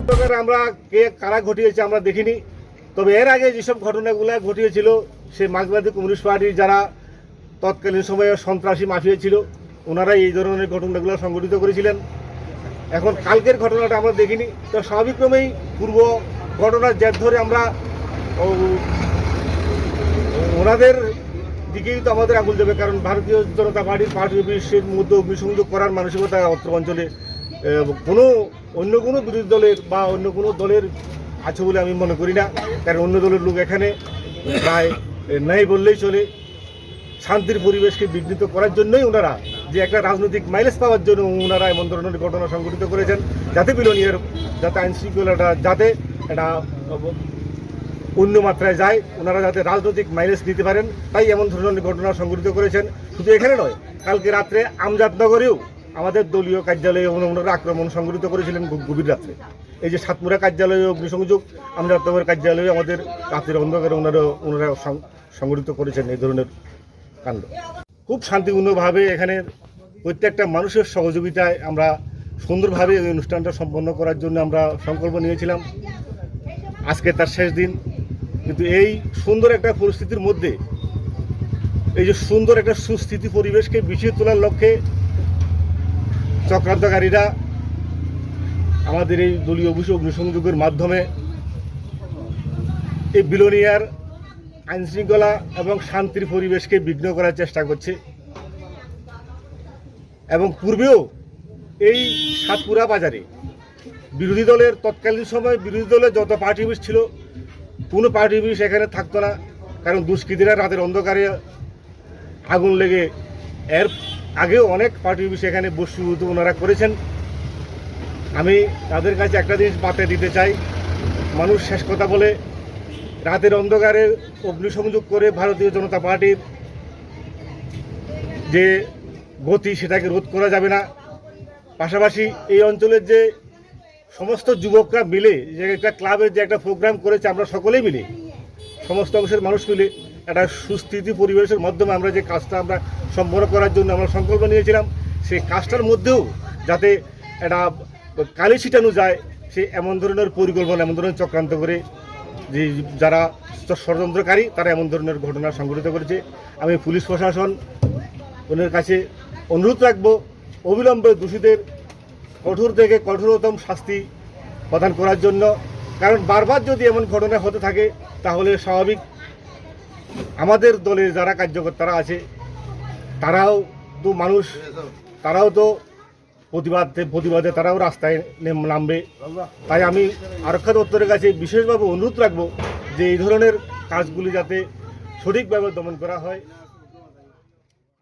আমরা কে কারা ঘটিয়েছে আমরা দেখিনি, তবে এর আগে যেসব ঘটনাগুলো ঘটিয়েছিল সে মার্ক্সবাদী কমিউনিস্ট পার্টির যারা তৎকালীন সময়ে সন্ত্রাসী মাফিয়া ছিল ওনারাই এই ধরনের ঘটনাগুলো সংঘটিত করেছিলেন। এখন কালকের ঘটনাটা আমরা দেখিনি, তো স্বাভাবিকক্রমেই পূর্ব ঘটনার জের ধরে আমরা ওনাদের দিকেই তো আমাদের আঙুল দেবে, কারণ ভারতীয় জনতা পার্টির পার্টি অফিসের মধ্যে অগ্নিসংযোগ করার মানসিকতা অত্র অঞ্চলে অন্য কোনো বিরোধী দলের বা অন্য কোনো দলের আছে বলে আমি মনে করি না। কারণ অন্য দলের লোক এখানে প্রায় নাই বললেই চলে। শান্তির পরিবেশকে বিঘ্নিত করার জন্যই ওনারা যে একটা রাজনৈতিক মাইলেজ পাওয়ার জন্য ওনারা এমন ধরনের ঘটনা সংঘটিত করেছেন, যাতে বিলোনিয়ার যাতে আইনশৃঙ্খলাটা যাতে এটা অন্য মাত্রায় যায়, ওনারা যাতে রাজনৈতিক মাইলেজ নিতে পারেন, তাই এমন ধরনের ঘটনা সংঘটিত করেছেন। শুধু এখানে নয়, কালকে রাত্রে আমজাদনগরেও আমাদের দলীয় কার্যালয়ে ওনারা আক্রমণ সংঘটিত করেছিলেন গভীর রাত্রে। এই যে সাতমুরা কার্যালয়ে অগ্নিসংযোগ, আমজাদনগর কার্যালয়ে আমাদের রাত্রের অন্ধকারে ওনারা সংঘটিত করেছেন এই ধরনের কাণ্ড। খুব শান্তিপূর্ণভাবে এখানে প্রত্যেকটা মানুষের সহযোগিতায় আমরা সুন্দরভাবে এই অনুষ্ঠানটা সম্পন্ন করার জন্য আমরা সংকল্প নিয়েছিলাম। আজকে তার শেষ দিন, কিন্তু এই সুন্দর একটা পরিস্থিতির মধ্যে এই যে সুন্দর একটা সুস্থিতি পরিবেশকে বিষিয়ে তোলার লক্ষ্যে চক্রান্তকারীরা আমাদের এই দলীয় অফিসে অগ্নিসংযোগের মাধ্যমে এই বিলোনিয়ার আইনশৃঙ্খলা এবং শান্তির পরিবেশকে বিঘ্ন করার চেষ্টা করছে। এবং পূর্বেও এই সাতপুরা বাজারে বিরোধী দলের তৎকালীন সময় বিরোধী দলের যত পার্টি অফিস ছিল কোনো পার্টি অফিস এখানে থাকতো না, কারণ দুষ্কৃতীরা রাতের অন্ধকারে আগুন লেগে এর আগেও অনেক পার্টি অফিস এখানে বসীভূত ওনারা করেছেন। আমি তাদের কাছে একটা জিনিস বার্তা দিতে চাই, মানুষ শেষ কথা বলে রাতের অন্ধকারে অগ্নিসংযোগ করে ভারতীয় জনতা পার্টির যে গতি সেটাকে রোধ করা যাবে না। পাশাপাশি এই অঞ্চলের যে সমস্ত যুবকরা মিলে যে একটা ক্লাবের যে একটা প্রোগ্রাম করেছে, আমরা সকলেই মিলে সমস্ত অংশের মানুষ মিলে একটা সুস্থিতি পরিবেশের মাধ্যমে আমরা যে কাজটা আমরা সম্পন্ন করার জন্য আমরা সংকল্প নিয়েছিলাম, সেই কাজটার মধ্যেও যাতে একটা কালি ছিটানো যায় সে এমন ধরনের পরিকল্পনা, এমন ধরনের চক্রান্ত করে যে যারা ষড়যন্ত্রকারী তারা এমন ধরনের ঘটনা সংঘটিত করেছে। আমি পুলিশ প্রশাসন ওদের কাছে অনুরোধ রাখবো অবিলম্বে দোষীদের কঠোর থেকে কঠোরতম শাস্তি প্রদান করার জন্য, কারণ বারবার যদি এমন ঘটনা হতে থাকে তাহলে স্বাভাবিক আমাদের দলের যারা কার্যকর্তারা আছে তারাও তো মানুষ, তারাও তো প্রতিবাদে তারাও রাস্তায় নামবে। তাই আমি আরক্ষা দপ্তরের কাছে বিশেষভাবে অনুরোধ রাখবো যে এই ধরনের কাজগুলি যাতে সঠিকভাবে দমন করা হয়।